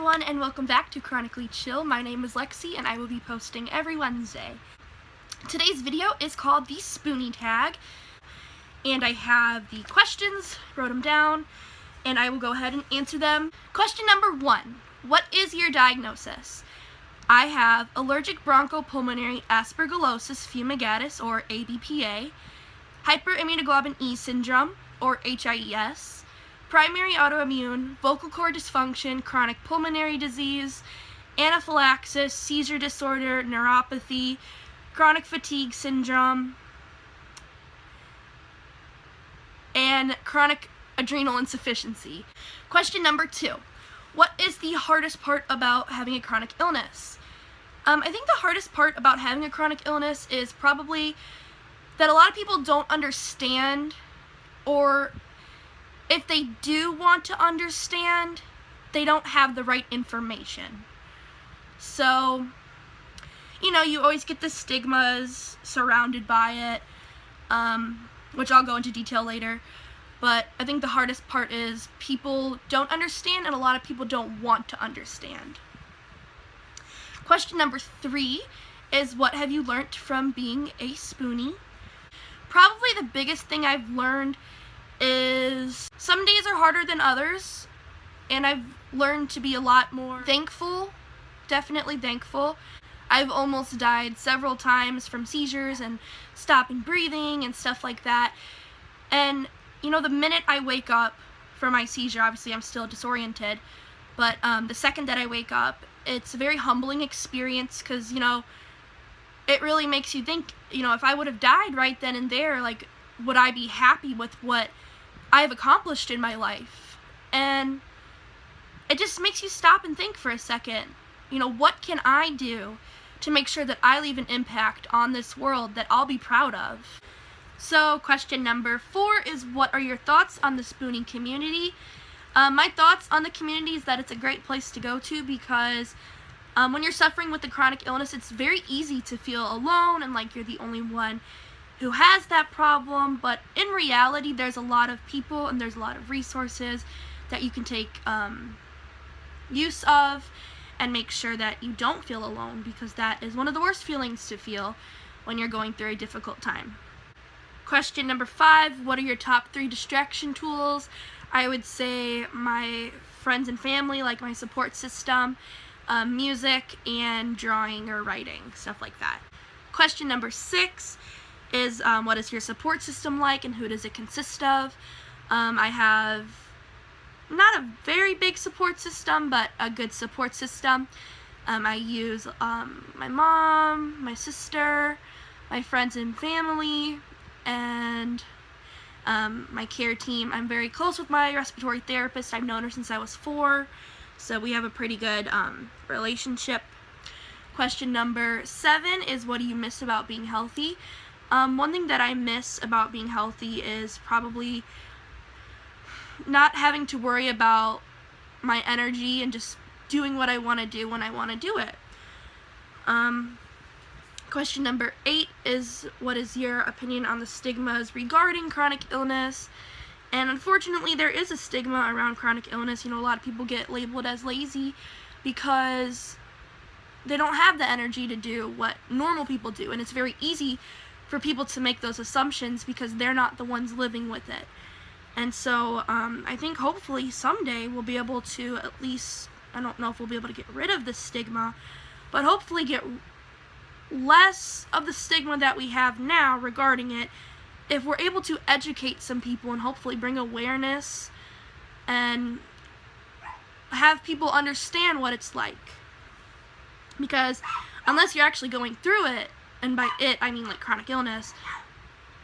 everyone, and welcome back to Chronically Chill. My name is Lexi, and I will be posting every Wednesday. Today's video is called the Spoonie Tag, and I have the questions, wrote them down, and I will go ahead and answer them. Question number 1, what is your diagnosis? I have allergic bronchopulmonary aspergillosis fumigatus, or ABPA, hyperimmunoglobulin E syndrome, or HIES, primary autoimmune, vocal cord dysfunction, chronic pulmonary disease, anaphylaxis, seizure disorder, neuropathy, chronic fatigue syndrome, and chronic adrenal insufficiency. Question number 2. What is the hardest part about having a chronic illness? I think the hardest part about having a chronic illness is probably that a lot of people don't understand, or if they do want to understand, they don't have the right information. So, you always get the stigmas surrounded by it, which I'll go into detail later. But I think the hardest part is people don't understand, and a lot of people don't want to understand. Question number 3 is, what have you learned from being a Spoonie? Probably the biggest thing I've learned is some days are harder than others, and I've learned to be a lot more thankful, definitely thankful. I've almost died several times from seizures and stopping breathing and stuff like that. And, the minute I wake up from my seizure, obviously I'm still disoriented, but the second that I wake up, it's a very humbling experience because, it really makes you think, if I would have died right then and there, would I be happy with what I've accomplished in my life? And it just makes you stop and think for a second, what can I do to make sure that I leave an impact on this world that I'll be proud of? So question number 4 is, what are your thoughts on the Spoonie community? My thoughts on the community is that it's a great place to go to because when you're suffering with a chronic illness, it's very easy to feel alone and like you're the only one who has that problem, but in reality there's a lot of people and there's a lot of resources that you can take use of and make sure that you don't feel alone, because that is one of the worst feelings to feel when you're going through a difficult time. Question number 5, what are your top 3 distraction tools? I would say my friends and family, like my support system, music, and drawing or writing, stuff like that. Question number 6 is, what is your support system like and who does it consist of? I have not a very big support system, but a good support system. I use my mom, my sister, my friends and family, and my care team. I'm very close with my respiratory therapist. I've known her since I was 4, so we have a pretty good relationship. Question number 7 is, what do you miss about being healthy? One thing that I miss about being healthy is probably not having to worry about my energy and just doing what I want to do when I want to do it. Question number 8 is, what is your opinion on the stigmas regarding chronic illness? And unfortunately, there is a stigma around chronic illness. A lot of people get labeled as lazy because they don't have the energy to do what normal people do. And it's very easy for people to make those assumptions because they're not the ones living with it. And so I think hopefully someday we'll be able to at least, I don't know if we'll be able to get rid of the stigma, but hopefully get less of the stigma that we have now regarding it if we're able to educate some people and hopefully bring awareness and have people understand what it's like. Because unless you're actually going through it, and by it I mean like chronic illness,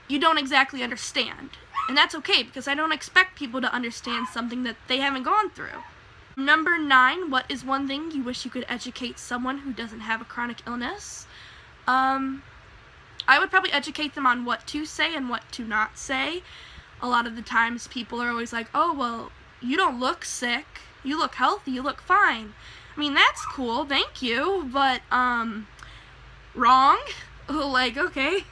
you don't exactly understand. And that's okay, because I don't expect people to understand something that they haven't gone through. Number 9, what is one thing you wish you could educate someone who doesn't have a chronic illness? I would probably educate them on what to say and what to not say. A lot of the times people are always like, oh, well, you don't look sick, you look healthy, you look fine. I mean, that's cool, thank you, but, wrong? Okay.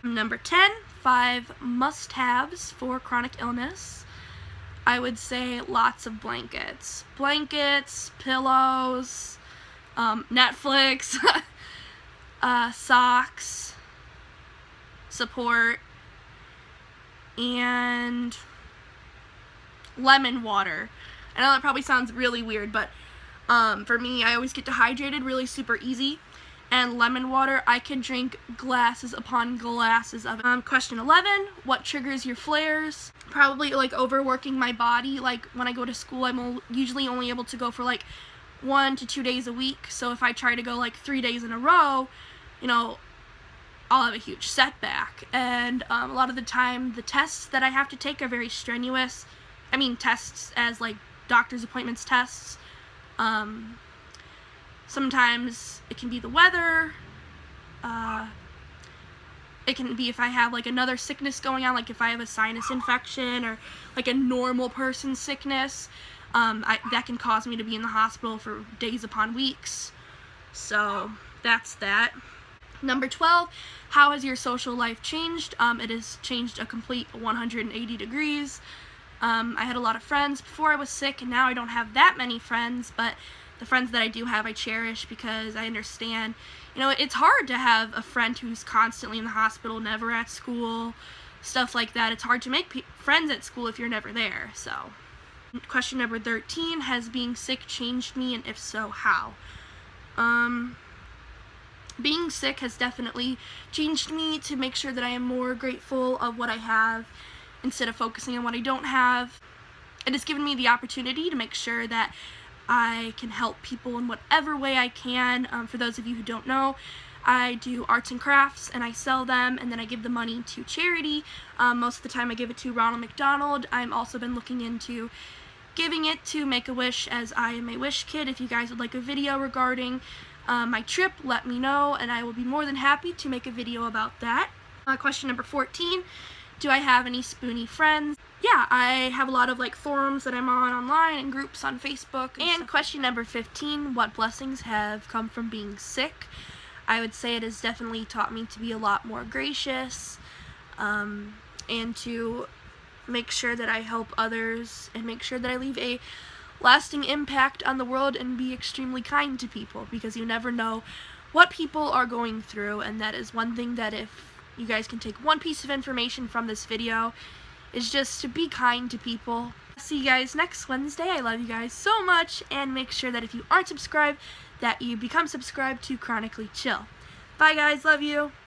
Number 10, 5 must-haves for chronic illness. I would say lots of blankets. Blankets, pillows, Netflix, socks, support, and lemon water. I know that probably sounds really weird, but for me, I always get dehydrated really super easy. And lemon water, I can drink glasses upon glasses of it. Question 11, what triggers your flares? Probably like overworking my body. Like when I go to school, I'm usually only able to go for like 1 to 2 days a week. So if I try to go like 3 days in a row, you know, I'll have a huge setback. And a lot of the time, the tests that I have to take are very strenuous. I mean, tests as like doctor's appointments tests. Sometimes it can be the weather. It can be if I have like another sickness going on, like if I have a sinus infection or like a normal person's sickness, that can cause me to be in the hospital for days upon weeks. So that's that. Number 12, how has your social life changed? It has changed a complete 180 degrees. I had a lot of friends before I was sick, and now I don't have that many friends, but the friends that I do have I cherish because I understand, you know, it's hard to have a friend who's constantly in the hospital, never at school, stuff like that. It's hard to make friends at school if you're never there. So, question number 13, has being sick changed me, and if so, how? Being sick has definitely changed me to make sure that I am more grateful of what I have instead of focusing on what I don't have. It has given me the opportunity to make sure that I can help people in whatever way I can. For those of you who don't know, I do arts and crafts, and I sell them, and then I give the money to charity. Most of the time I give it to Ronald McDonald. I've also been looking into giving it to Make-A-Wish, as I am a Wish kid. If you guys would like a video regarding my trip, let me know, and I will be more than happy to make a video about that. Question number 14, do I have any Spoonie friends? Yeah, I have a lot of like forums that I'm on online and groups on Facebook. And question number 15, what blessings have come from being sick? I would say it has definitely taught me to be a lot more gracious, and to make sure that I help others and make sure that I leave a lasting impact on the world and be extremely kind to people, because you never know what people are going through. And that is one thing that, if you guys can take one piece of information from this video, is just to be kind to people. See you guys next Wednesday. I love you guys so much, and make sure that if you aren't subscribed, that you become subscribed to Chronically Chill. Bye guys, love you.